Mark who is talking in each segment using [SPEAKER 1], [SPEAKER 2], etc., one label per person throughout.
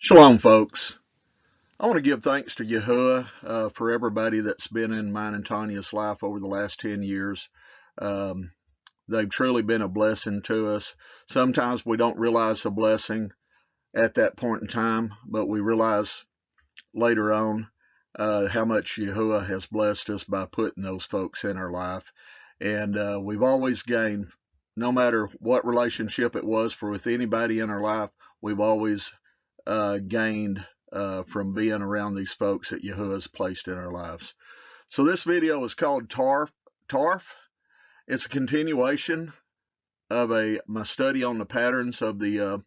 [SPEAKER 1] Shalom, folks. I want to give thanks to Yahuwah for everybody that's been in mine and Tanya's life over the last 10 years. Um, they've truly been a blessing to us. Sometimes we don't realize the blessing at that point in time, but we realize later on how much Yahuwah has blessed us by putting those folks in our life. And we've always gained, no matter what relationship it was with anybody in our life, we've always gained from being around these folks that Yahuwah has placed in our lives. So this video is called Tarf. Tarf. It's a continuation of my study on the patterns of the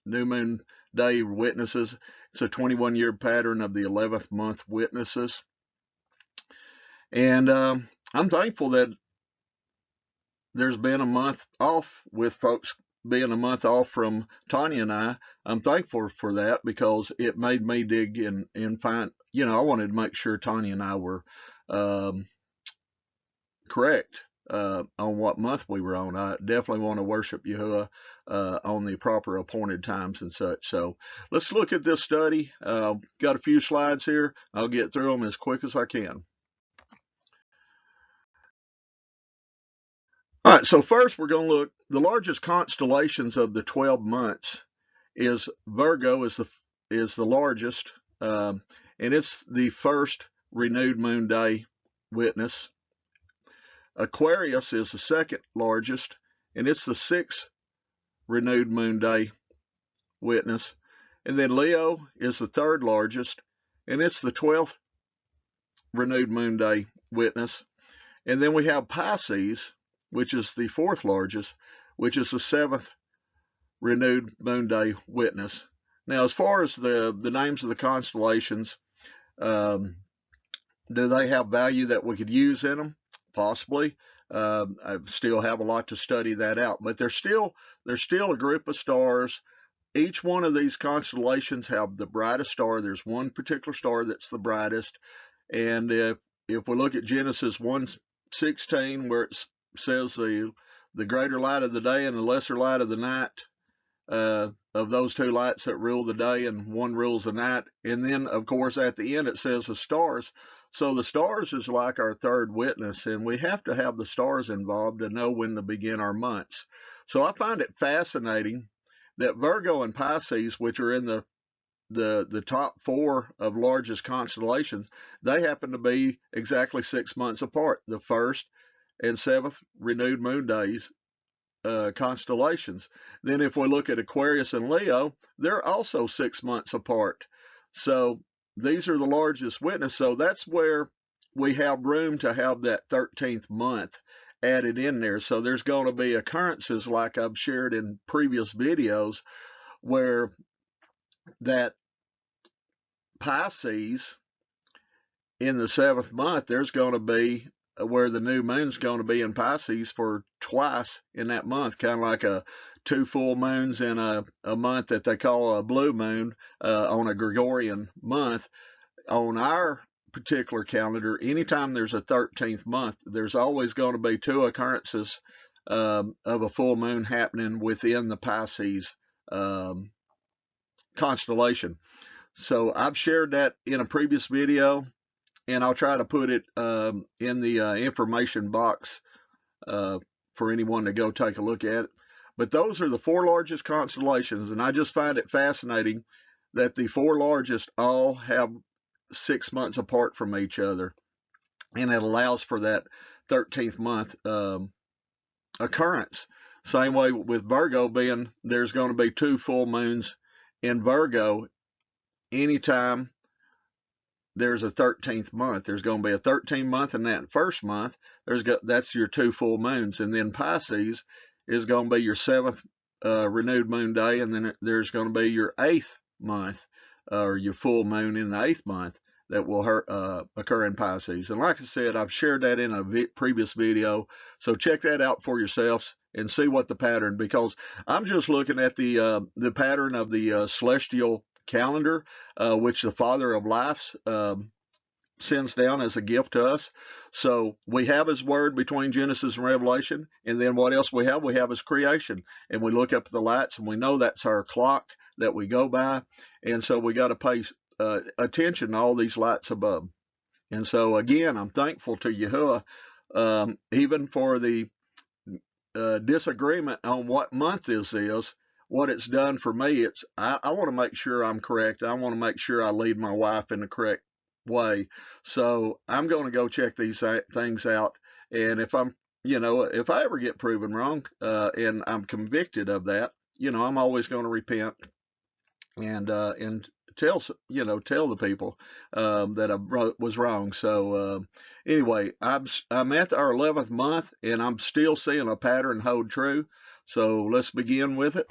[SPEAKER 1] new moon day witnesses. It's a 21-year pattern of the 11th month witnesses, and I'm thankful that there's been a month off with folks being a month off from Tanya and I. I'm thankful for that because it made me dig in and find, I wanted to make sure Tanya and I were correct on what month we were on. I definitely want to worship Yahuwah on the proper appointed times and such. So let's look at this study. Got a few slides here. I'll get through them as quick as I can. All right, so first we're going to look, the largest constellations of the 12 months is Virgo is the largest, and it's the first renewed moon day witness. Aquarius is the second largest, and it's the sixth renewed moon day witness. And then Leo is the third largest, and it's the 12th renewed moon day witness. And then we have Pisces, which is the fourth largest, which is the seventh renewed moon day witness. Now, as far as the names of the constellations, do they have value that we could use in them? Possibly. I still have a lot to study that out, but there's still a group of stars. Each one of these constellations have the brightest star. There's one particular star that's the brightest, and if we look at Genesis 1:16, where it says the greater light of the day and the lesser light of the night, of those two lights that rule the day and one rules the night. And then, of course, at the end it says the stars. So the stars is like our third witness, and we have to have the stars involved to know when to begin our months. So I find it fascinating that Virgo and Pisces, which are in the top four of largest constellations, they happen to be exactly 6 months apart, the first and seventh renewed moon days constellations. Then if we look at Aquarius and Leo, they're also 6 months apart. So these are the largest witness. So that's where we have room to have that 13th month added in there. So there's going to be occurrences like I've shared in previous videos where that Pisces in the 7th month, there's going to be where the new moon's going to be in Pisces for twice in that month, kind of like a 2 full moons in a month that they call a blue moon on a Gregorian month. On our particular calendar, anytime there's a 13th month, there's always going to be 2 occurrences of a full moon happening within the Pisces constellation. So I've shared that in a previous video, and I'll try to put it in the information box for anyone to go take a look at it. But those are the 4 largest constellations, and I just find it fascinating that the 4 largest all have 6 months apart from each other, and it allows for that 13th month occurrence. Same way with Virgo, being there's going to be 2 full moons in Virgo anytime there's a 13th month. There's going to be a 13th month in that first month. That's your 2 full moons. And then Pisces is going to be your 7th renewed moon day. And then there's going to be your 8th month, or your full moon in the 8th month that will occur in Pisces. And like I said, I've shared that in a previous video. So check that out for yourselves and see what the pattern, because I'm just looking at the pattern of the celestial calendar, which the Father of Lights sends down as a gift to us. So we have his word between Genesis and Revelation, and then what else we have? We have his creation, and we look up at the lights, and we know that's our clock that we go by, and so we got to pay attention to all these lights above. And so again, I'm thankful to Yahuwah, even for the disagreement on what month this is. What it's done for me, I want to make sure I'm correct. I want to make sure I lead my wife in the correct way. So I'm going to go check these things out. And if I'm, if I ever get proven wrong, and I'm convicted of that, I'm always going to repent and tell the people that I was wrong. So anyway, I'm at our 11th month, and I'm still seeing a pattern hold true. So let's begin with it.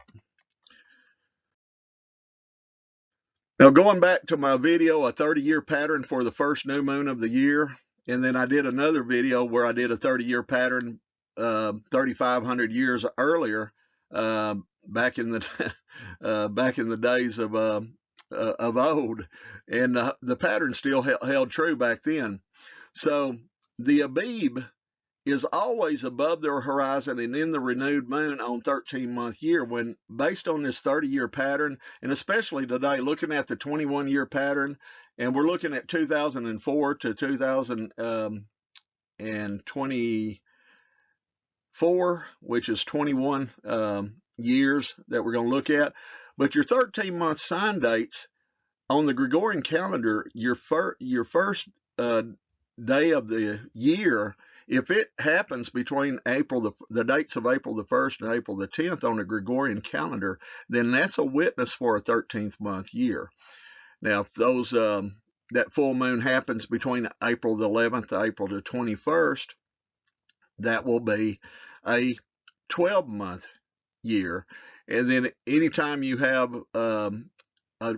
[SPEAKER 1] Now, going back to my video, a 30-year pattern for the first new moon of the year, and then I did another video where I did a 30-year pattern 3,500 years earlier, back in the days of old, and the pattern still held true back then. So the Abib is always above their horizon and in the renewed moon on 13-month year, when based on this 30-year pattern, and especially today looking at the 21-year pattern, and we're looking at 2004 to 2024, which is 21 years that we're going to look at. But your 13-month sign dates on the Gregorian calendar, your first day of the year, if it happens between the dates of April the 1st and April the 10th on the Gregorian calendar, then that's a witness for a 13th month year. Now, if those that full moon happens between April the 11th to April the 21st, that will be a 12-month year. And then anytime you have a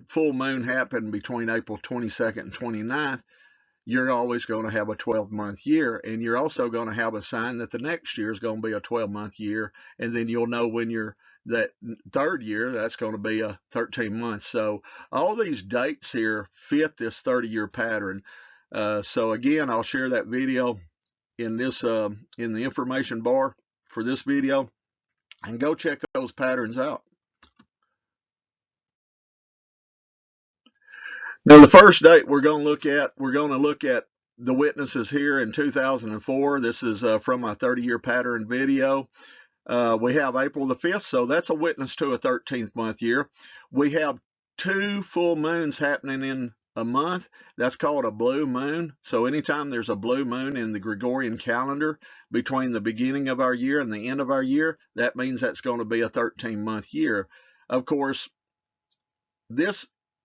[SPEAKER 1] full moon happen between April 22nd and 29th, you're always going to have a 12-month year, and you're also going to have a sign that the next year is going to be a 12-month year, and then you'll know when that third year, that's going to be a 13 months. So all these dates here fit this 30-year pattern. So again, I'll share that video in this in the information bar for this video, and go check those patterns out. Now, the first date we're going to look at the witnesses here in 2004. This is from my 30-year pattern video. We have April the 5th, so that's a witness to a 13th month year. We have 2 full moons happening in a month. That's called a blue moon. So anytime there's a blue moon in the Gregorian calendar between the beginning of our year and the end of our year, that means that's going to be a 13-month year. Of course,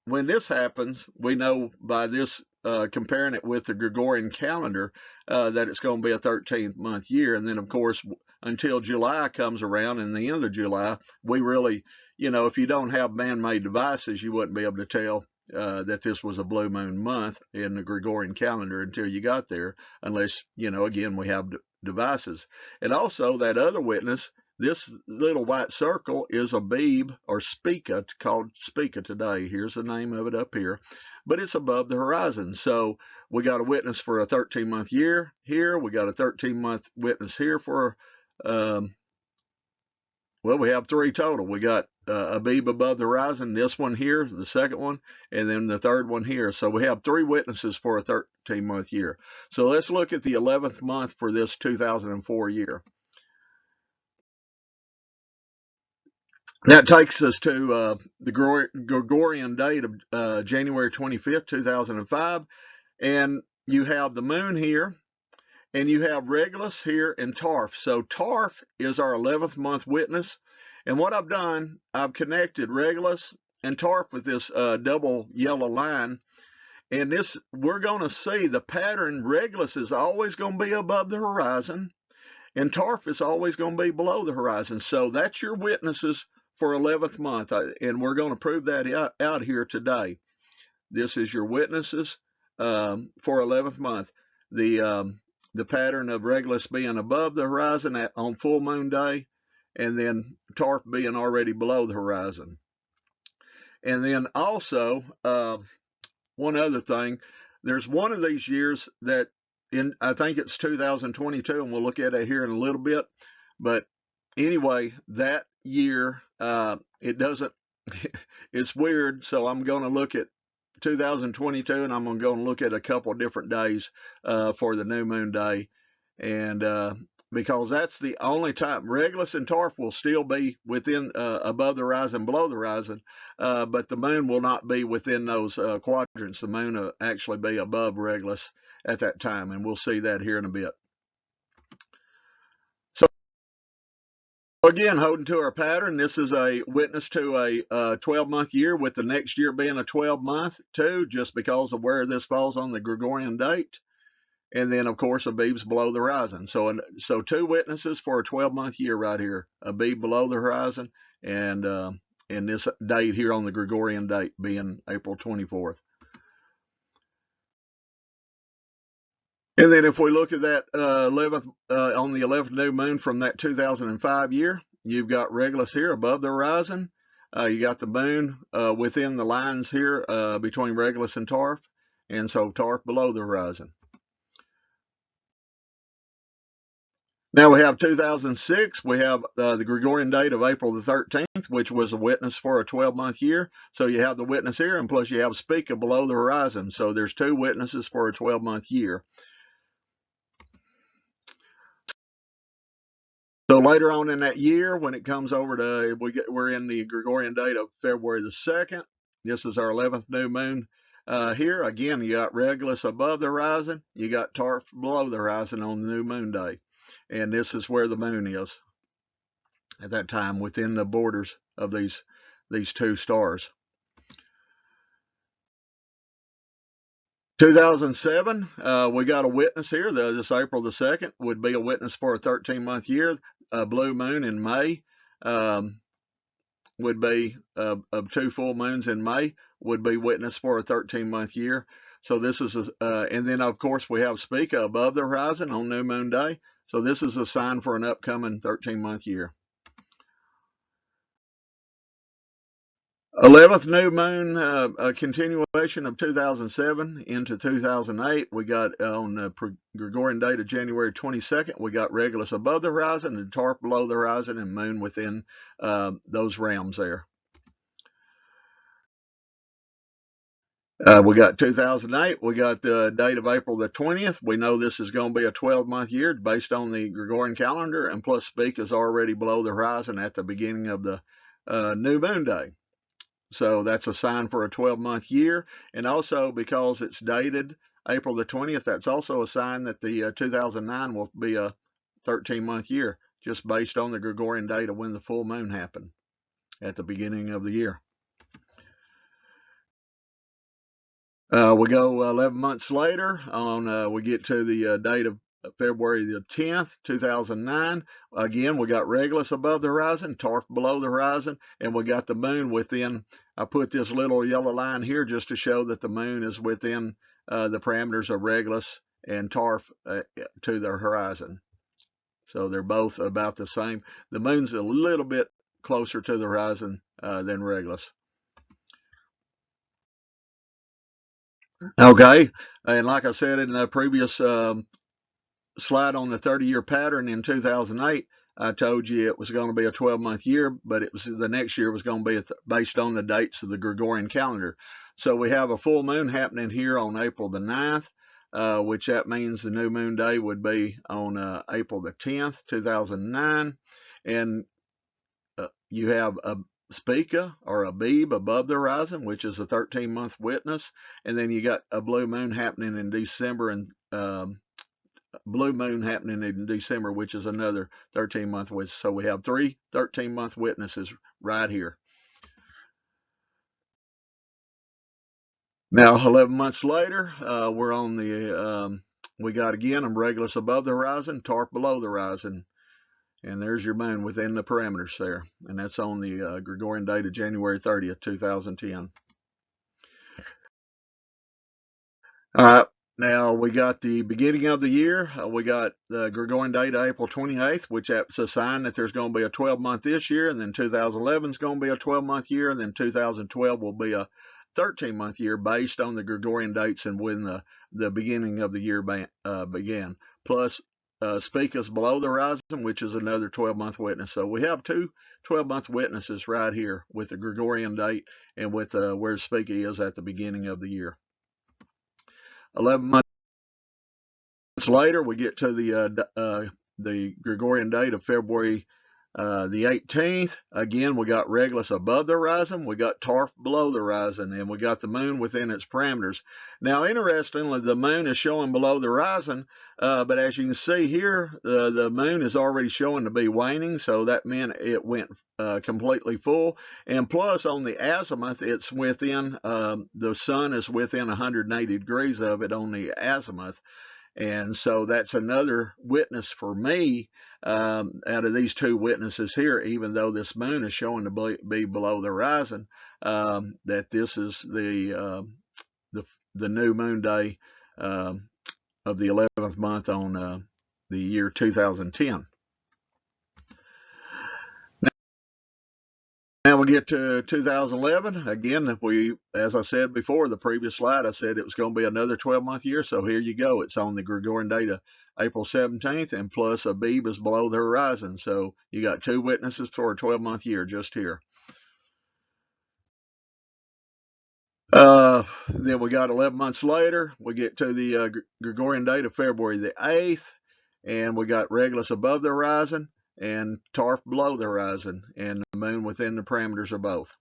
[SPEAKER 1] when this happens, we know by this comparing it with the Gregorian calendar that it's going to be a 13-month year. And then, of course, until July comes around, and the end of July, we really, if you don't have man-made devices, you wouldn't be able to tell that this was a blue moon month in the Gregorian calendar until you got there, unless, again, we have devices. And also that other witness, this little white circle, is Abib, or Spica, called Spica today. Here's the name of it up here, but it's above the horizon. So we got a witness for a 13-month year here. We got a 13-month witness here for, we have 3 total. We got Abib above the horizon, this one here, the second one, and then the third one here. So we have 3 witnesses for a 13-month year. So let's look at the 11th month for this 2004 year. That takes us to the Gregorian date of January 25th, 2005. And you have the moon here, and you have Regulus here and Tarf. So Tarf is our 11th month witness. And what I've done, I've connected Regulus and Tarf with this double yellow line. And this, we're going to see the pattern. Regulus is always going to be above the horizon, and Tarf is always going to be below the horizon. So that's your witnesses for 11th month, and we're going to prove that out here today. This is your witnesses for 11th month. The pattern of Regulus being above the horizon on full moon day, and then Tarf being already below the horizon. And then also, one other thing, there's one of these years that I think it's 2022, and we'll look at it here in a little bit. But anyway, that year, it doesn't it's weird. So I'm going to look at 2022, and I'm going to look at a couple of different days for the new moon day, and because that's the only time Regulus and Tarf will still be within above the horizon, below the horizon, but the moon will not be within those quadrants. The moon will actually be above Regulus at that time, and we'll see that here in a bit. So again, holding to our pattern, this is a witness to a 12-month year, with the next year being a 12-month too, just because of where this falls on the Gregorian date. And then, of course, Abib's below the horizon. So two witnesses for a 12-month year right here. Abib below the horizon, and this date here on the Gregorian date being April 24th. And then if we look at that on the 11th new moon from that 2005 year, you've got Regulus here above the horizon. You got the moon within the lines here between Regulus and Tarf, and so Tarf below the horizon. Now we have 2006. We have the Gregorian date of April the 13th, which was a witness for a 12-month year. So you have the witness here, and plus you have Spica below the horizon. So there's two witnesses for a 12-month year. So later on in that year, when it comes over to, we're in the Gregorian date of February the 2nd. This is our 11th new moon here. Again, you got Regulus above the horizon. You got Tarf below the horizon on the new moon day. And this is where the moon is at that time within the borders of these two stars. 2007, we got a witness here. This April the 2nd would be a witness for a 13-month year. A blue moon in May would be of two full moons in May would be witness for a 13-month year. So this is and then of course we have Spica above the horizon on new moon day. So this is a sign for an upcoming 13-month year. 11th new moon, a continuation of 2007 into 2008. We got on the Gregorian date of January 22nd, we got Regulus above the horizon and Tarf below the horizon, and moon within those realms there. We got 2008. We got the date of April the 20th. We know this is going to be a 12-month year based on the Gregorian calendar, and plus Spica is already below the horizon at the beginning of the new moon day. So that's a sign for a 12-month year. And also because it's dated April the 20th, that's also a sign that the 2009 will be a 13-month year, just based on the Gregorian date of when the full moon happened at the beginning of the year. We go 11 months later on, we get to the date of February the 10th, 2009. Again, we got Regulus above the horizon, Tarf below the horizon, and we got the moon within. I put this little yellow line here just to show that the moon is within the parameters of Regulus and Tarf to their horizon. So they're both about the same. The moon's a little bit closer to the horizon than Regulus. Okay, and like I said in the previous slide on the 30-year pattern in 2008, I told you it was going to be a 12-month year, but it was the next year was going to be based on the dates of the Gregorian calendar. So we have a full moon happening here on April the 9th, which that means the new moon day would be on April the 10th, 2009, and you have a Spica or Abib above the horizon, which is a 13-month witness, and then you got a blue moon happening in December, and blue moon happening in December, which is another 13-month witness. So we have three 13-month witnesses right here. Now 11 months later, we're on the we got again a Regulus above the horizon, Tarf below the horizon. And there's your moon within the parameters there. And that's on the Gregorian date of January 30th, 2010. All right. Now we got the beginning of the year. We got the Gregorian date of April 28th, which is a sign that there's going to be a 12-month this year. And then 2011 is going to be a 12-month year. And then 2012 will be a 13-month year based on the Gregorian dates and when the beginning of the year began. Plus, Spica is below the horizon, which is another 12-month witness. So we have two 12-month witnesses right here with the Gregorian date and with where Spica is at the beginning of the year. 11 months later, we get to the Gregorian date of February the 18th. Again, we got Regulus above the horizon, we got Tarf below the horizon, and we got the moon within its parameters. Now, interestingly, the moon is showing below the horizon, but as you can see here, the moon is already showing to be waning, so that meant it went completely full. And plus, on the azimuth, it's within, the sun is within 180 degrees of it on the azimuth. And so that's another witness for me out of these two witnesses here, even though this moon is showing to be below the horizon, that this is the new moon day of the 11th month on the year 2010. Now we get to 2011. Again, as I said before, the previous slide, I said it was going to be another 12-month year. So here you go. It's on the Gregorian date of April 17th, and plus Abib is below the horizon. So you got two witnesses for a 12-month year just here. Then we got 11 months later, we get to the Gregorian date of February the 8th, and we got Regulus above the horizon and Tarf below the horizon, and the moon within the parameters of both.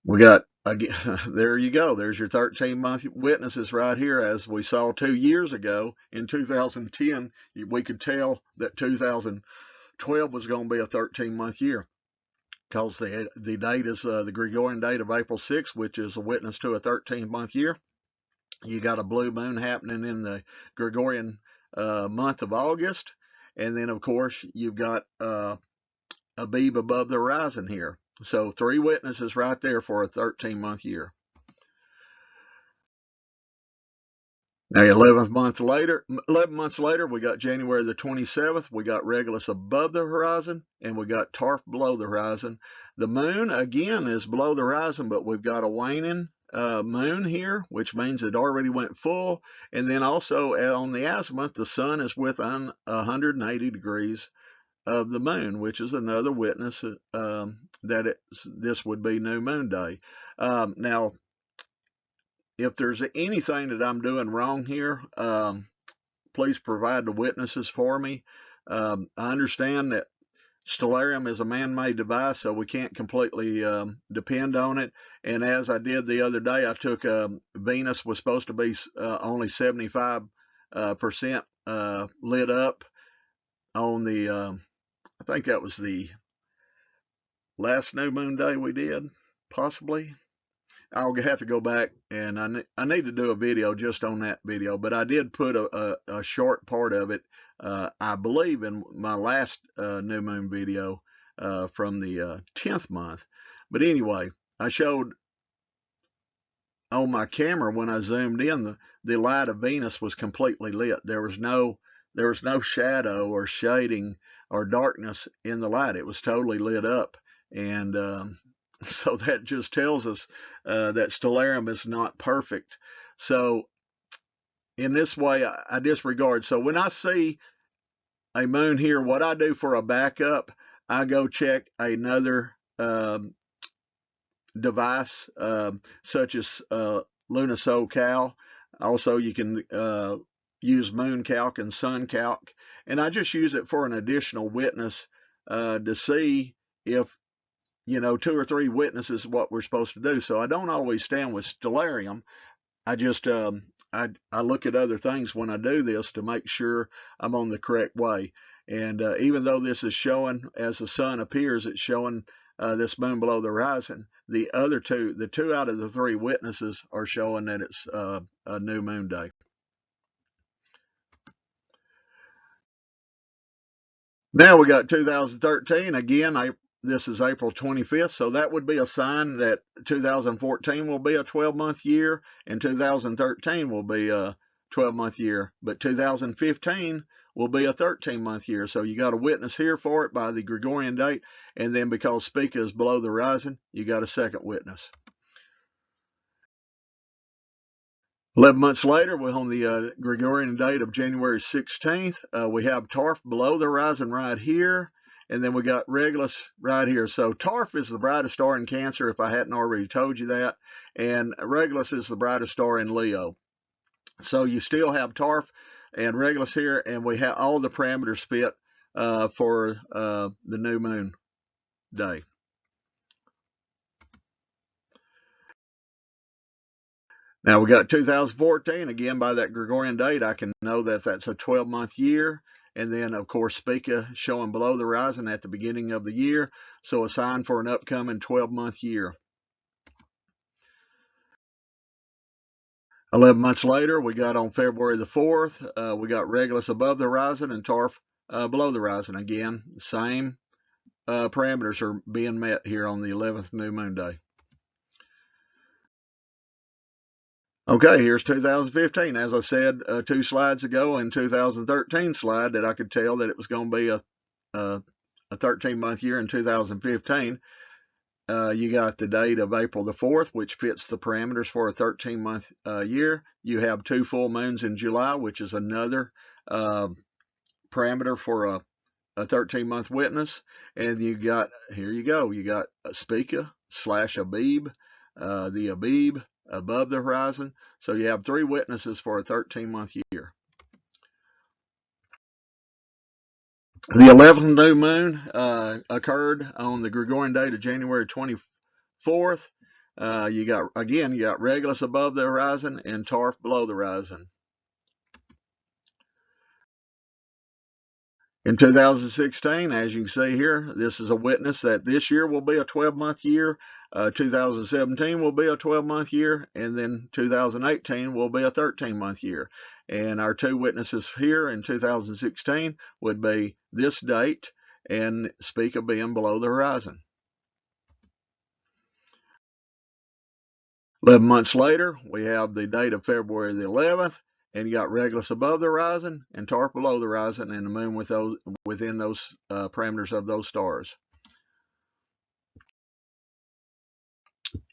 [SPEAKER 1] We got, again, there you go. There's your 13-month witnesses right here. As we saw 2 years ago in 2010, we could tell that 2012 was going to be a 13-month year, because the date is the Gregorian date of April 6th, which is a witness to a 13-month year. You got a blue moon happening in the Gregorian month of August, and then of course you've got Abib above the horizon here. So 3 witnesses right there for a 13-month year. Now 11 months later, we got January the 27th. We got Regulus above the horizon, and we got Tarf below the horizon. The moon again is below the horizon, but we've got a waning moon here, which means it already went full. And then also on the azimuth, the sun is within 180 degrees of the moon, which is another witness that this would be new moon day. Now, if there's anything that I'm doing wrong here, please provide the witnesses for me. I understand that stellarium is a man-made device, so we can't completely depend on it. And as I did the other day, I took Venus was supposed to be only 75% lit up on the, I think that was the last new moon day we did, possibly. I'll have to go back, and I need to do a video just on that video, but I did put a short part of it, I believe, in my last new moon video from the 10th month. But anyway, I showed on my camera when I zoomed in, the light of Venus was completely lit. There was no shadow or shading or darkness in the light. It was totally lit up, and so that just tells us that stellarium is not perfect. So in this way, I disregard. So when I see a moon here, what I do for a backup, I go check another device, such as LunaSoCal. Also, you can use MoonCalc and SunCalc, and I just use it for an additional witness to see if, 2 or 3 witnesses what we're supposed to do. So I don't always stand with stellarium. I just I look at other things when I do this to make sure I'm on the correct way. And even though this is showing, as the sun appears, it's showing this moon below the horizon, the two out of the 3 witnesses are showing that it's a new moon day. Now we got 2013. Again, this is April 25th, so that would be a sign that 2014 will be a 12-month year and 2013 will be a 12-month year, but 2015 will be a 13-month year. So you got a witness here for it by the Gregorian date, and then because Spica is below the horizon, you got a second witness. 11 months later, we're on the Gregorian date of January 16th. We have Tarf below the horizon right here, and then we got Regulus right here. So Tarf is the brightest star in Cancer, if I hadn't already told you that, and Regulus is the brightest star in Leo. So you still have Tarf and Regulus here, and we have all the parameters fit for the new moon day. Now we got 2014, again by that Gregorian date, I can know that that's a 12-month year. And then, of course, Spica showing below the horizon at the beginning of the year. So a sign for an upcoming 12-month year. 11 months later, we got on February the 4th, we got Regulus above the horizon and Tarf below the horizon. Again, same parameters are being met here on the 11th new moon day. Okay, here's 2015. As I said 2 slides ago in 2013 slide that I could tell that it was going to be a 13-month year in 2015. You got the date of April the 4th, which fits the parameters for a 13-month year. You have 2 full moons in July, which is another parameter for a 13-month witness. And you got, here you go, you got Spica / Abib, the Abib above the horizon. So you have 3 witnesses for a 13-month year. The 11th new moon occurred on the Gregorian date of January 24th. You got Regulus above the horizon and Tarf below the horizon. In 2016, as you can see here, this is a witness that this year will be a 12-month year, 2017 will be a 12-month year, and then 2018 will be a 13-month year. And our 2 witnesses here in 2016 would be this date and Spica being below the horizon. 11 months later, we have the date of February the 11th, and you got Regulus above the horizon and Tarf below the horizon, and the moon within those parameters of those stars.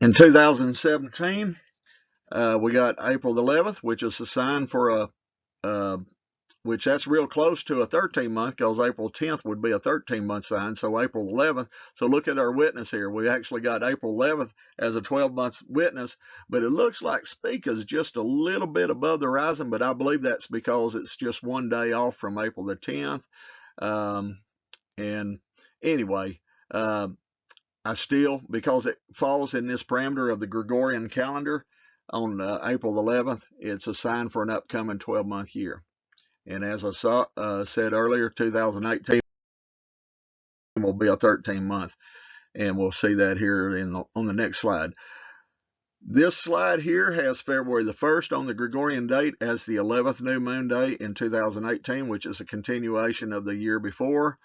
[SPEAKER 1] In 2017, we got April the 11th, which is a sign for which that's real close to a 13-month, because April 10th would be a 13-month sign, so April 11th. So look at our witness here. We actually got April 11th as a 12-month witness, but it looks like Spica is just a little bit above the horizon, but I believe that's because it's just 1 day off from April the 10th. And anyway, I still, because it falls in this parameter of the Gregorian calendar on April 11th, it's a sign for an upcoming 12-month year. And as I said earlier, 2018 will be a 13-month, and we'll see that here on the next slide. This slide here has February the 1st on the Gregorian date as the 11th new moon day in 2018, which is a continuation of the year before.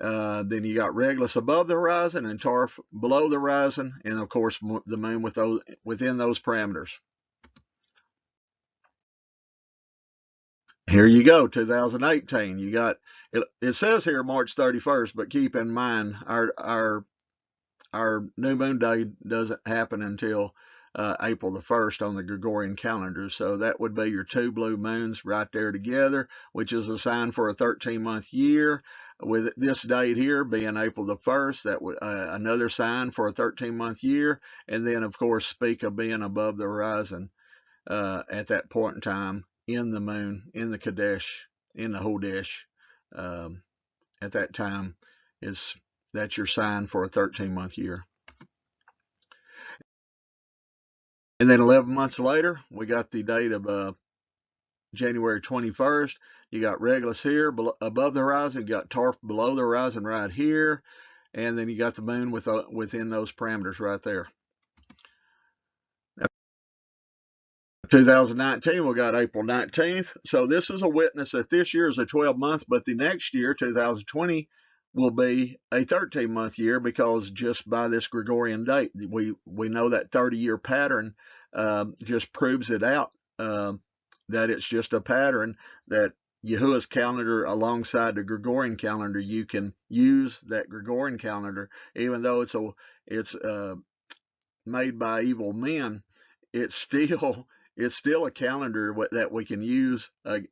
[SPEAKER 1] Then you got Regulus above the horizon and Tarf below the horizon, and of course the moon within those parameters. Here you go, 2018. You got it says here March 31st, but keep in mind our new moon day doesn't happen until April the 1st on the Gregorian calendar. So that would be your 2 blue moons right there together, which is a sign for a 13-month year. With this date here being April the 1st, that would another sign for a 13-month year. And then, of course, Spica being above the horizon at that point in time in the moon, in the Kadesh, in the Hodesh, at that time that's your sign for a 13-month year. And then 11 months later, we got the date of January 21st. You got Regulus here above the horizon. You got Tarf below the horizon right here. And then you got the moon within those parameters right there. 2019, we got April 19th. So this is a witness that this year is a 12-month, but the next year, 2020, will be a 13-month year, because just by this Gregorian date, we know that 30-year pattern just proves it out, that it's just a pattern that Yahuwah's calendar alongside the Gregorian calendar, you can use that Gregorian calendar, even though it's made by evil men, it still it's still a calendar that we can use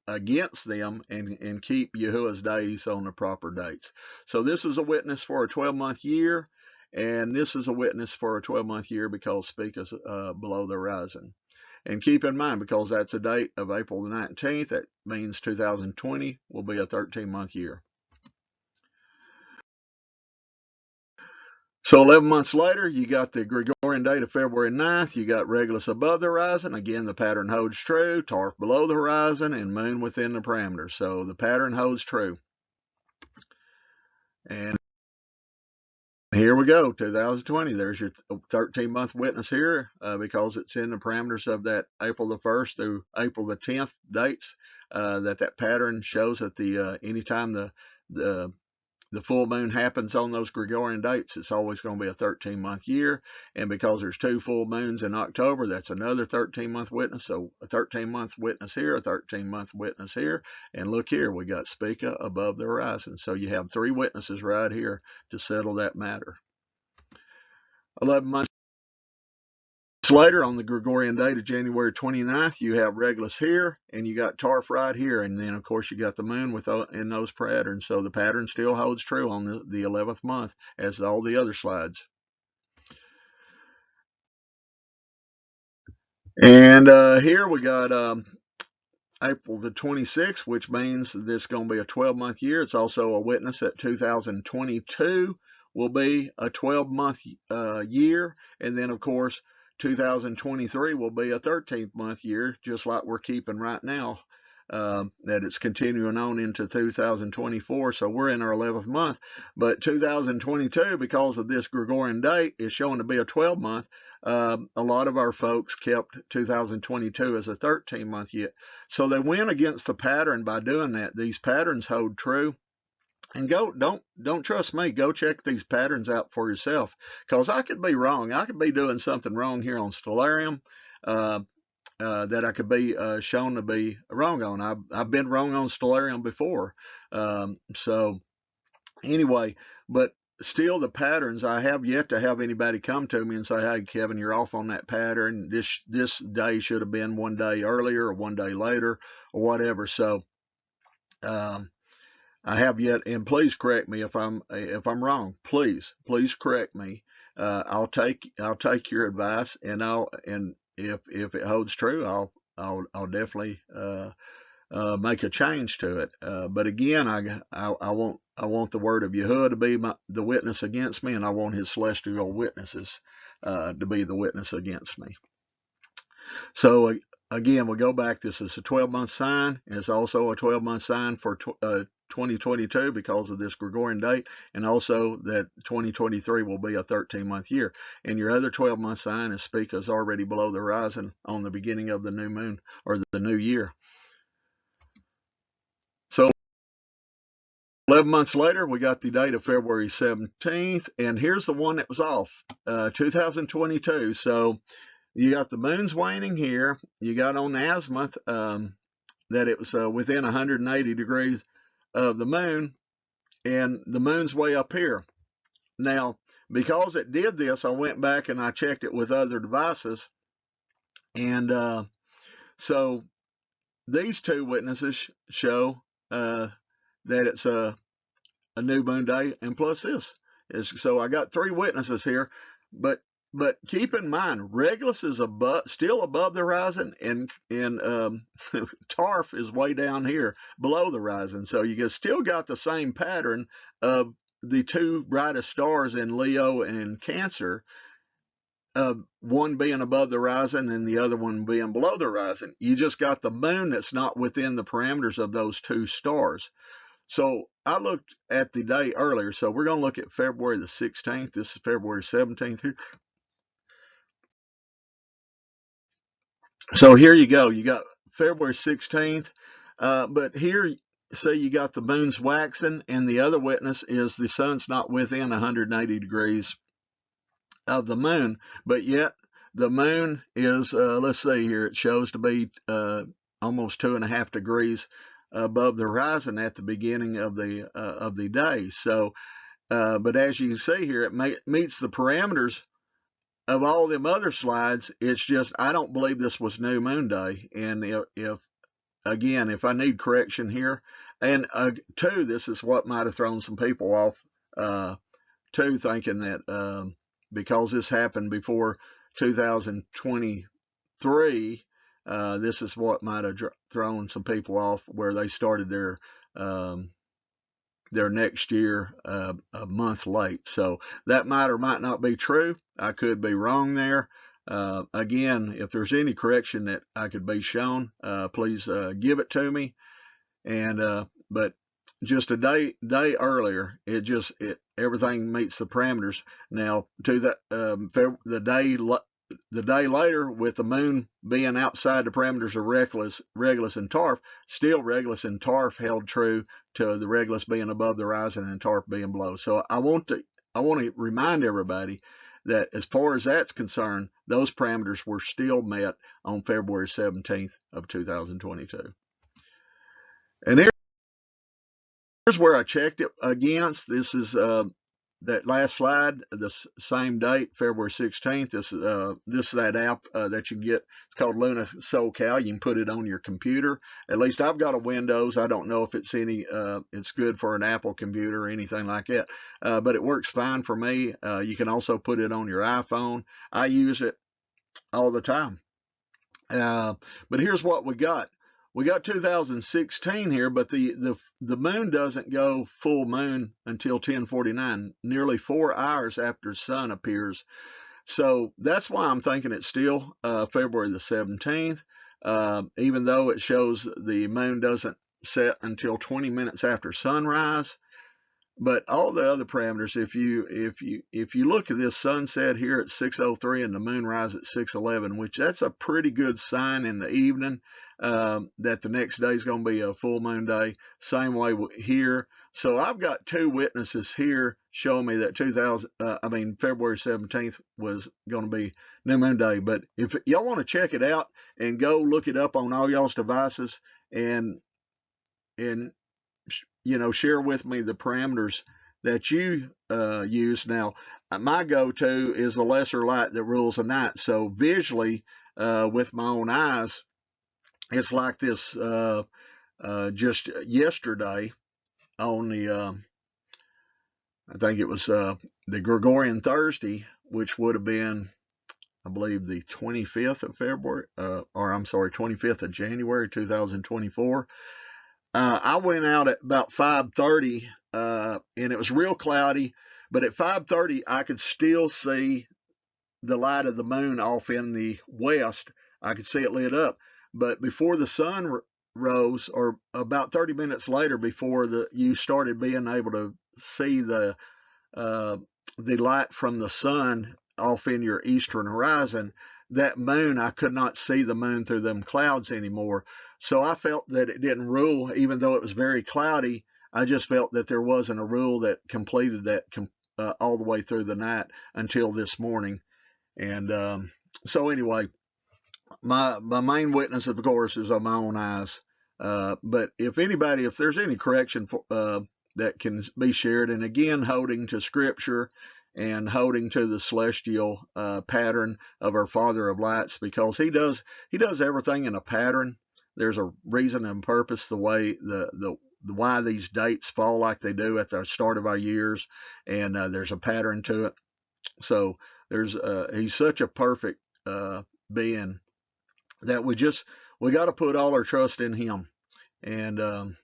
[SPEAKER 1] against them and keep Yahuwah's days on the proper dates. So this is a witness for a 12-month year, and this is a witness for a 12-month year because Speak is below the horizon. And keep in mind, because that's a date of April the 19th, that means 2020 will be a 13-month year. So 11 months later, you got the Gregorian date of February 9th. You got Regulus above the horizon. Again, the pattern holds true. Tarf below the horizon and Moon within the parameters. So the pattern holds true. And here we go, 2020. There's your 13-month witness here because it's in the parameters of that April the 1st through April the 10th dates. That pattern shows that anytime the full moon happens on those Gregorian dates, it's always going to be a 13-month year. And because there's 2 full moons in October, that's another 13-month witness. So a 13-month witness here, a 13-month witness here. And look here, we got Spica above the horizon. So you have 3 witnesses right here to settle that matter. 11 months later, on the Gregorian date of January 29th, you have Regulus here, and you got Tarf right here, and then of course you got the moon in those patterns. So the pattern still holds true on the 11th month as all the other slides. And here we got April the 26th, which means this is going to be a 12-month year. It's also a witness that 2022 will be a 12-month year, and then of course 2023 will be a 13th-month year, just like we're keeping right now, that it's continuing on into 2024. So we're in our 11th month. But 2022, because of this Gregorian date, is showing to be a 12-month. A lot of our folks kept 2022 as a 13-month year. So they went against the pattern by doing that. These patterns hold true. And don't trust me. Go check these patterns out for yourself, because I could be wrong. I could be doing something wrong here on Stellarium that I could be shown to be wrong on. I've been wrong on Stellarium before. So anyway, but still the patterns, I have yet to have anybody come to me and say, hey, Kevin, you're off on that pattern. This day should have been one day earlier or one day later or whatever. So I have yet, and please correct me if I'm wrong. Please correct me. I'll take your advice, and if it holds true, I'll definitely make a change to it. But again, I want the word of Yahuwah to be the witness against me, and I want His celestial witnesses to be the witness against me. So again, we go back. This is a 12-month sign, and it's also a 12-month sign for 2022 because of this Gregorian date, and also that 2023 will be a 13-month year. And your other 12-month sign is Spica is already below the horizon on the beginning of the new moon or the new year. So 11 months later, we got the date of February 17th, and here's the one that was off, 2022. So you got the moon's waning here. You got on the azimuth that it was within 180 degrees of the moon, and the moon's way up here. Now, because it did this, I went back and I checked it with other devices, and so these 2 witnesses show that it's a new moon day, and plus this is, so I got 3 witnesses here, but keep in mind, Regulus is still above the horizon, and Tarf is way down here below the horizon. So you still got the same pattern of the 2 brightest stars in Leo and Cancer, one being above the horizon and the other one being below the horizon. You just got the moon that's not within the parameters of those 2 stars. So I looked at the day earlier. So we're going to look at February the 16th. This is February 17th here. So here you go. You got February 16th. But here, say you got the moon's waxing, and the other witness is the sun's not within 180 degrees of the moon. But yet the moon is, let's see here, it shows to be almost 2.5 degrees above the horizon at the beginning of the day. So, but as you can see here, it meets the parameters of all them other slides, it's just I don't believe this was New Moon Day. And if again, if I need correction here, and two, this is what might have thrown some people off. Two, thinking that because this happened before 2023, this is what might have thrown some people off, where they started their next year a month late. So that might or might not be true. I could be wrong there. Again, if there's any correction that I could be shown, please give it to me. And but just a day earlier, everything meets the parameters. Now to the day later, with the moon being outside the parameters of Regulus and Tarf, still Regulus and Tarf held true to the Regulus being above the horizon and Tarf being below. So I want to remind everybody that as far as that's concerned, those parameters were still met on February 17th of 2022. And here's where I checked it against. This is that last slide, the same date, February 16th. This is that app that you get. It's called Luna SoCal. You can put it on your computer. At least I've got a Windows. I don't know if it's it's good for an Apple computer or anything like that, but it works fine for me. You can also put it on your iPhone. I use it all the time. But here's what we got. We got 2016 here, but the moon doesn't go full moon until 10:49, nearly 4 hours after the sun appears. So that's why I'm thinking it's still February the 17th, even though it shows the moon doesn't set until 20 minutes after sunrise. But all the other parameters, if you look at this sunset here at 6:03 and the moonrise at 6:11, which that's a pretty good sign in the evening that the next day is going to be a full moon day. Same way here. So I've got two witnesses here showing me that February 17th was going to be New Moon Day. But if y'all want to check it out and go look it up on all y'all's devices and share with me the parameters that you use. Now, my go-to is the lesser light that rules the night. So visually, with my own eyes, it's like this. Just yesterday on I think it was the Gregorian Thursday, which would have been, I believe, the 25th of February, 25th of January, 2024. I went out at about 5:30, and it was real cloudy, but at 5:30 I could still see the light of the moon off in the west. I could see it lit up, but before the sun rose, or about 30 minutes later, before you started being able to see the light from the sun off in your eastern horizon, that moon, I could not see the moon through them clouds anymore. So I felt that it didn't rule, even though it was very cloudy. I just felt that there wasn't a rule that completed that all the way through the night until this morning. And so anyway, my main witness, of course, is on my own eyes. But if there's any correction that can be shared, and again, holding to Scripture and holding to the celestial pattern of our Father of Lights, because he does everything in a pattern. There's a reason and purpose the way why these dates fall like they do at the start of our years, and there's a pattern to it. So he's such a perfect being that we got to put all our trust in him, and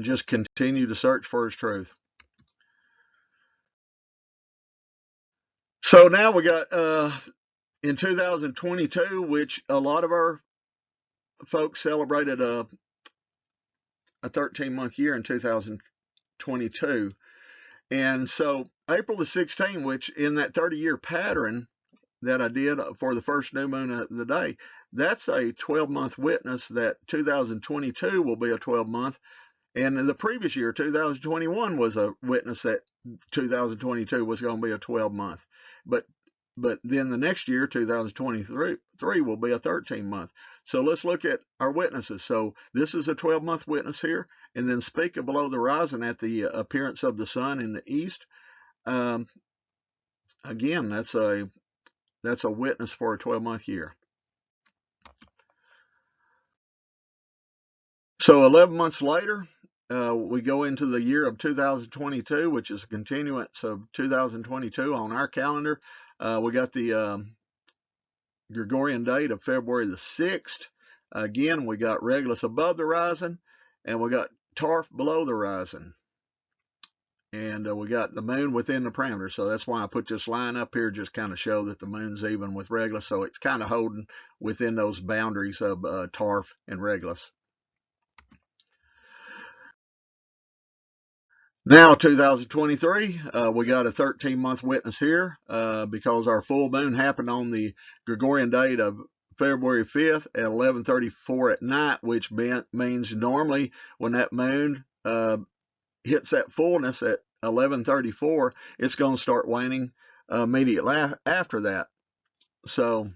[SPEAKER 1] just continue to search for his truth. So now we got in 2022, which a lot of our folks celebrated a 13-month year in 2022. And so April the 16th, which in that 30-year pattern that I did for the first new moon of the day, that's a 12-month witness that 2022 will be a 12-month. And in the previous year, 2021, was a witness that 2022 was going to be a 12-month. But then the next year, 2023, will be a 13-month. So let's look at our witnesses. So this is a 12-month witness here. And then speaking below the horizon at the appearance of the sun in the east. again, that's a witness for a 12-month year. So 11 months later, we go into the year of 2022, which is a continuance of 2022 on our calendar. We got the Gregorian date of February the 6th. Again, we got Regulus above the horizon, and we got Tarf below the horizon. And we got the moon within the parameters. So that's why I put this line up here, just kind of show that the moon's even with Regulus. So it's kind of holding within those boundaries of Tarf and Regulus. Now, 2023, we got a 13-month witness here because our full moon happened on the Gregorian date of February 5th at 11:34 at night, which means normally when that moon hits that fullness at 11:34, it's going to start waning immediately after that. So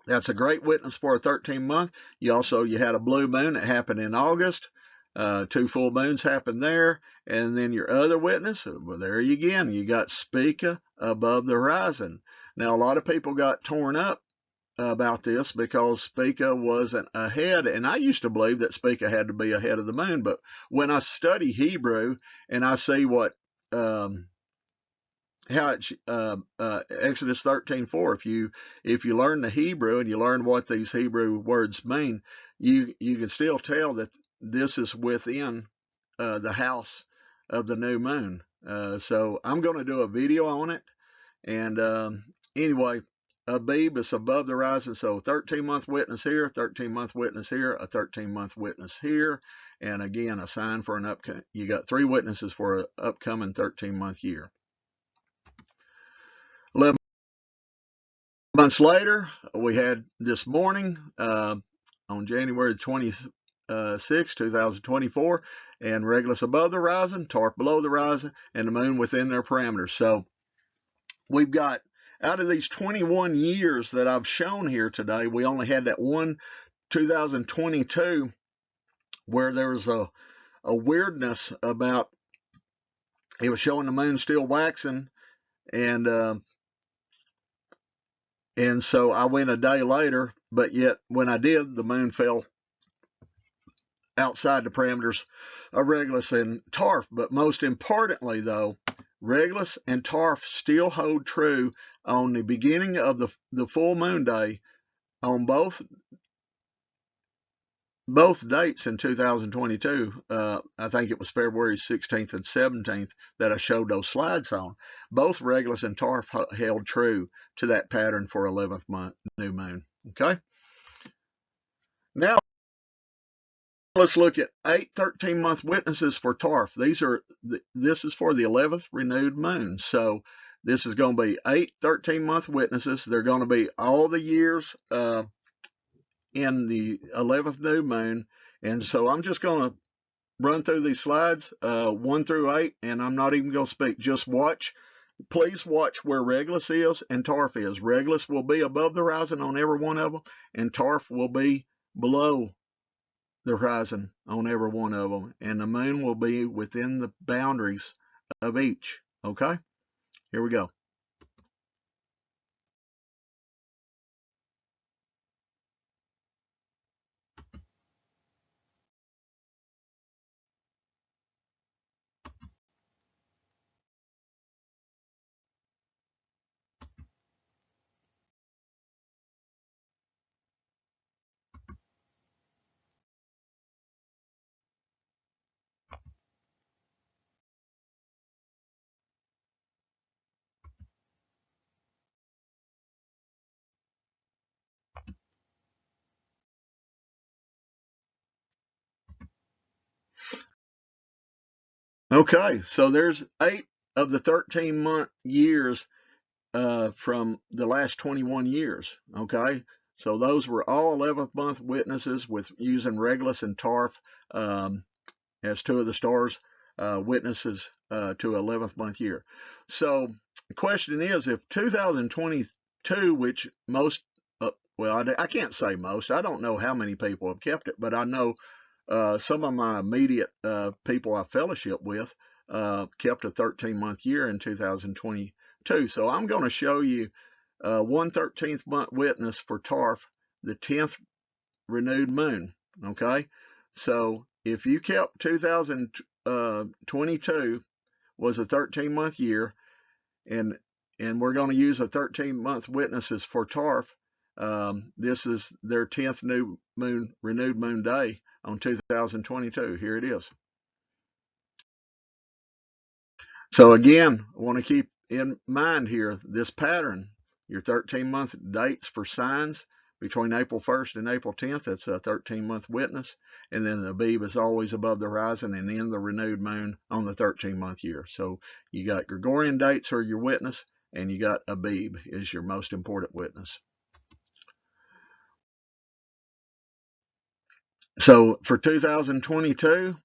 [SPEAKER 1] that's a great witness for a 13-month. You had a blue moon that happened in August. 2 full moons happened there. And then your other witness, well, there you again, you got Spica above the horizon. Now, a lot of people got torn up about this because Spica wasn't ahead, and I used to believe that Spica had to be ahead of the moon, but when I study Hebrew and I see what how it's Exodus 13:4, if you learn the Hebrew and you learn what these Hebrew words mean, you can still tell that this is within the house of the new moon. So I'm going to do a video on it. And anyway, Abib is above the horizon. So 13-month witness here, 13-month witness here, a 13-month witness here. And again, a sign for an upcoming. You got 3 witnesses for an upcoming 13-month year. 11 months later, we had this morning on January 26, 2024, and Regulus above the horizon, Tarf below the horizon, and the moon within their parameters. So we've got, out of these 21 years that I've shown here today, we only had that one 2022 where there was a weirdness about, it was showing the moon still waxing, and so I went a day later, but yet when I did, the moon fell outside the parameters of Regulus and Tarf. But most importantly, though, Regulus and Tarf still hold true on the beginning of the full moon day on both dates in 2022. I think it was February 16th and 17th that I showed those slides on. Both Regulus and Tarf held true to that pattern for 11th month new moon. Okay. Now let's look at 8 13-month witnesses for Tarf. This is for the 11th renewed moon. So this is going to be 8 13-month witnesses. They're going to be all the years in the 11th new moon. And so I'm just going to run through these slides 1 through 8, and I'm not even going to speak. Just watch. Please watch where Regulus is and Tarf is. Regulus will be above the horizon on every one of them, and Tarf will be below the horizon on every one of them, and the moon will be within the boundaries of each. Okay, here we go. Okay, so there's 8 of the 13-month years from the last 21 years. Okay, so those were all 11th month witnesses with using Regulus and Tarf as 2 of the stars witnesses to 11th month year. So the question is, if 2022, which most, well, I can't say most, I don't know how many people have kept it, but I know some of my immediate people I fellowship with kept a 13-month year in 2022. So I'm going to show you 1/13th month witness for Tarf, the 10th renewed moon. Okay, so if you kept 2022 was a 13-month year, and we're going to use a 13-month witnesses for Tarf. This is their 10th new moon, renewed moon day on 2022. Here it is. So again, I want to keep in mind here this pattern. Your 13-month dates for signs between April 1st and April 10th, that's a 13-month witness. And then the Abib is always above the horizon and in the renewed moon on the 13-month year. So you got Gregorian dates are your witness, and you got Abib is your most important witness. So for 2022,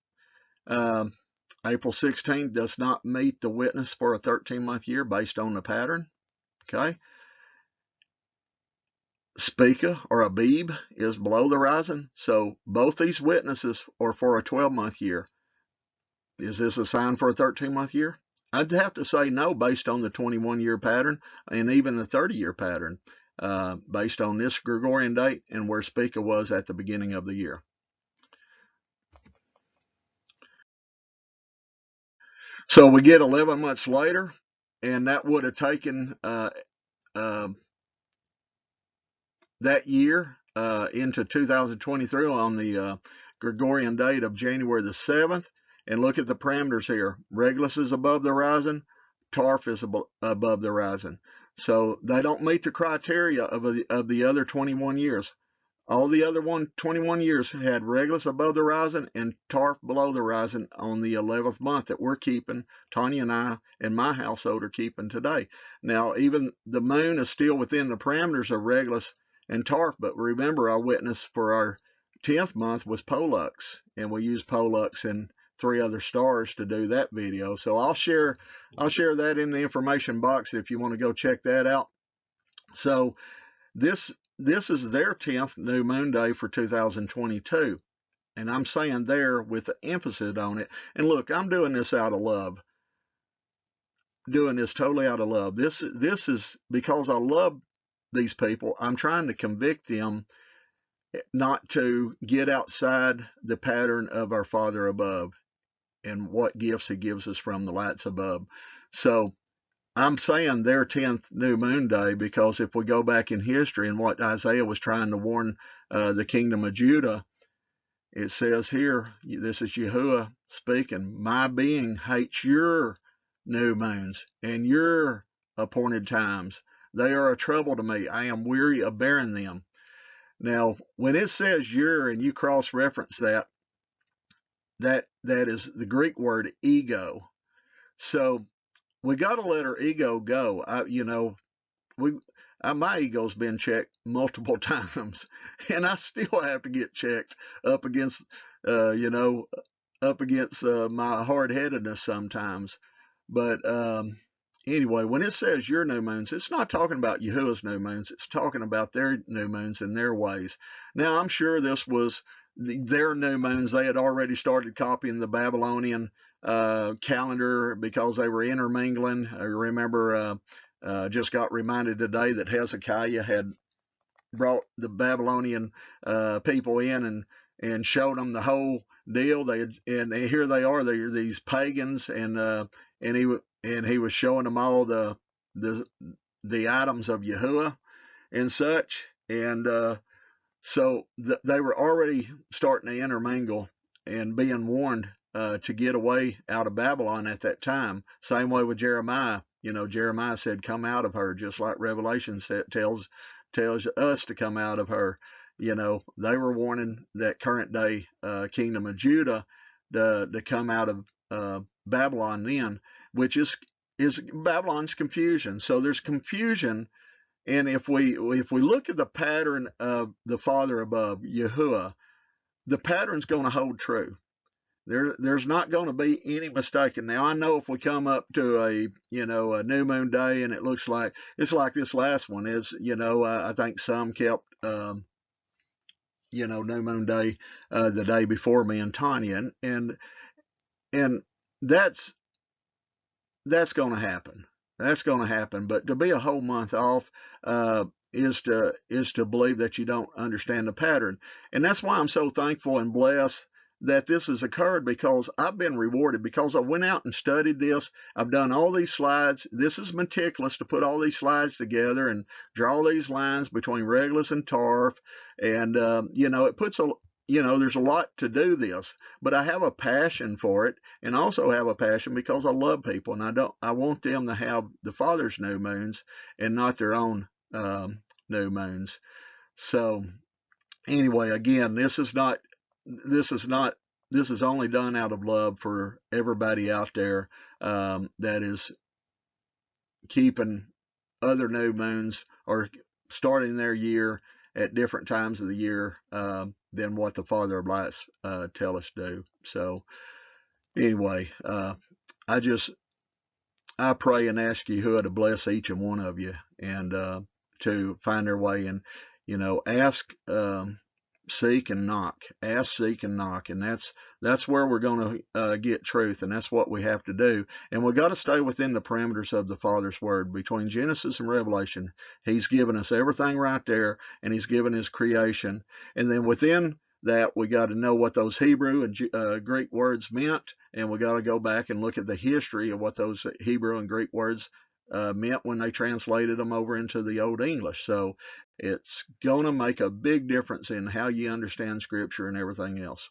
[SPEAKER 1] April 16th does not meet the witness for a 13-month year based on the pattern. Okay. Spica or Abib is below the horizon. So both these witnesses are for a 12-month year. Is this a sign for a 13-month year? I'd have to say no based on the 21-year pattern and even the 30-year pattern based on this Gregorian date and where Spica was at the beginning of the year. So we get 11 months later, and that would have taken that year into 2023 on the Gregorian date of January the 7th. And look at the parameters here. Regulus is above the horizon. Tarf is above the horizon. So they don't meet the criteria of the other 21 years. All the other 21 years had Regulus above the horizon and Tarf below the horizon on the 11th month that we're keeping. Tanya and I and my household are keeping today. Now, even the moon is still within the parameters of Regulus and Tarf, but remember our witness for our 10th month was Pollux, and we used Pollux and 3 other stars to do that video. So I'll share that in the information box if you want to go check that out. So this is their 10th new moon day for 2022. And I'm saying there with the emphasis on it. And look, I'm doing this out of love. Doing this totally out of love. This is because I love these people. I'm trying to convict them not to get outside the pattern of our Father above and what gifts he gives us from the lights above. So I'm saying their 10th new moon day because if we go back in history and what Isaiah was trying to warn the kingdom of Judah, it says here, this is Yahuwah speaking, my being hates your new moons and your appointed times. They are a trouble to me. I am weary of bearing them. Now, when it says your and you cross-reference that is the Greek word ego. So we got to let our ego go. My ego's been checked multiple times, and I still have to get checked up against, my hard-headedness sometimes. But anyway, when it says your new moons, it's not talking about Yahuwah's new moons. It's talking about their new moons and their ways. Now, I'm sure this was their new moons. They had already started copying the Babylonian calendar because they were intermingling. I remember just got reminded today that Hezekiah had brought the Babylonian people in and showed them the whole deal. And here they are. They're these pagans, and he was showing them all the items of Yahuwah and such. And so they were already starting to intermingle and being warned to get away out of Babylon at that time. Same way with Jeremiah. Jeremiah said, come out of her, just like Revelation tells us to come out of her. They were warning that current day kingdom of Judah to come out of Babylon then, which is Babylon's confusion. So there's confusion. And if we look at the pattern of the Father above, Yahuwah, the pattern's going to hold true. There's not going to be any mistaking. Now I know if we come up to a new moon day and it looks like it's like this last one is, I think some kept new moon day the day before me and Tanya, and that's that's going to happen. That's going to happen. But to be a whole month off is to believe that you don't understand the pattern. And that's why I'm so thankful and blessed that this has occurred, because I've been rewarded, because I went out and studied this. I've done all these slides. This is meticulous to put all these slides together and draw these lines between Regulus and Tarf. And, it puts there's a lot to do this, but I have a passion for it, and also have a passion because I love people, and I want them to have the Father's new moons and not their own new moons. So anyway, again, this is only done out of love for everybody out there that is keeping other new moons or starting their year at different times of the year than what the Father of Lights tell us to do. So anyway, I pray and ask Yahuwah to bless each and one of you, and to find their way, and ask, seek, and knock. Ask, seek, and knock, and that's where we're going to get truth, and that's what we have to do. And we've got to stay within the parameters of the Father's Word. Between Genesis and Revelation, He's given us everything right there, and He's given His creation. And then within that, we got to know what those Hebrew and Greek words meant, and we got to go back and look at the history of what those Hebrew and Greek words meant when they translated them over into the Old English. So it's going to make a big difference in how you understand Scripture and everything else.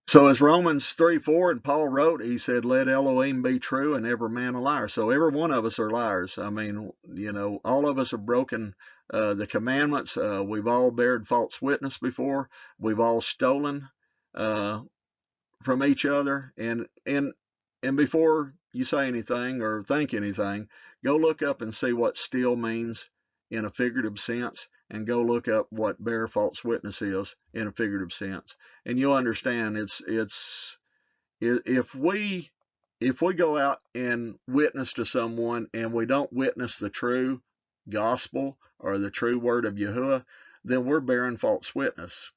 [SPEAKER 1] So as Romans 3:4 and Paul wrote, he said, let Elohim be true and every man a liar. So every one of us are liars. I mean, all of us have broken the commandments. We've all bared false witness before. We've all stolen from each other. And before you say anything or think anything, go look up and see what steal means in a figurative sense, and go look up what bear false witness is in a figurative sense, and you'll understand. If we go out and witness to someone and we don't witness the true gospel or the true word of Yahuwah, then we're bearing false witness.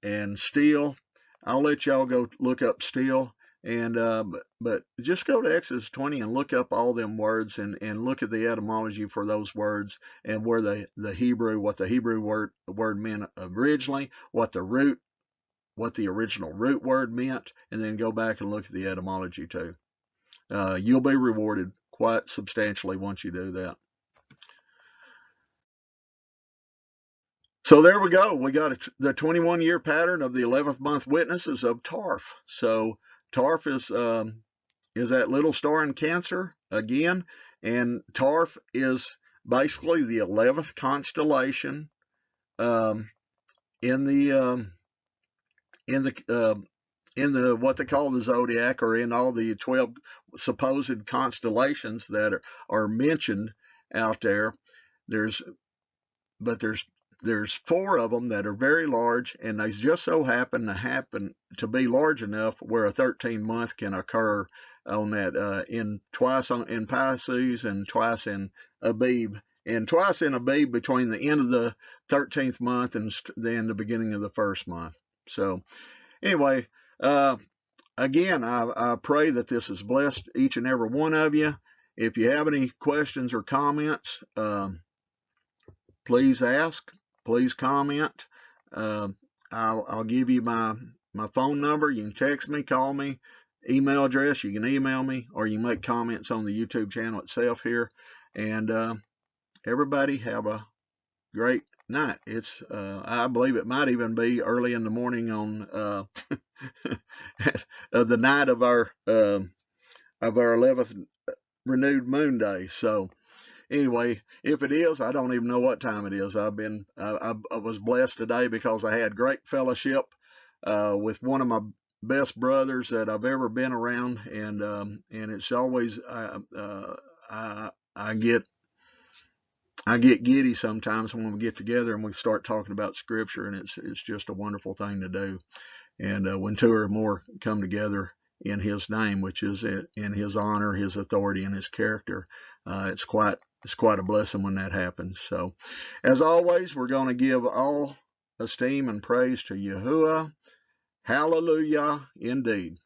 [SPEAKER 1] And steal, I'll let y'all go look up steal. And but just go to Exodus 20 and look up all them words, and look at the etymology for those words, and where what the Hebrew word meant originally, what the original root word meant, and then go back and look at the etymology too. You'll be rewarded quite substantially once you do that. So there we go. We got the 21-year pattern of the 11th month witnesses of Tarf. So Tarf is that little star in Cancer again, and Tarf is basically the 11th constellation in the what they call the zodiac, or in all the 12 supposed constellations that are mentioned out there. There's 4 of them that are very large, and they just so happen to be large enough where a 13-month can occur on that, twice in Pisces and twice in Abib, and twice in Abib between the end of the 13th month and then the beginning of the first month. So anyway, again, I pray that this has blessed each and every one of you. If you have any questions or comments, please ask. Please comment. I'll give you my phone number. You can text me, call me, email address. You can email me, or you can make comments on the YouTube channel itself here. And everybody have a great night. I believe it might even be early in the morning on the night of our 11th renewed moon day. So anyway, if it is, I don't even know what time it is. I was blessed today because I had great fellowship with one of my best brothers that I've ever been around, and it's always I get giddy sometimes when we get together and we start talking about Scripture, and it's just a wonderful thing to do. And when 2 or more come together in His name, which is in His honor, His authority, and His character, it's quite a blessing when that happens. So, as always, we're going to give all esteem and praise to Yahuwah, Hallelujah indeed.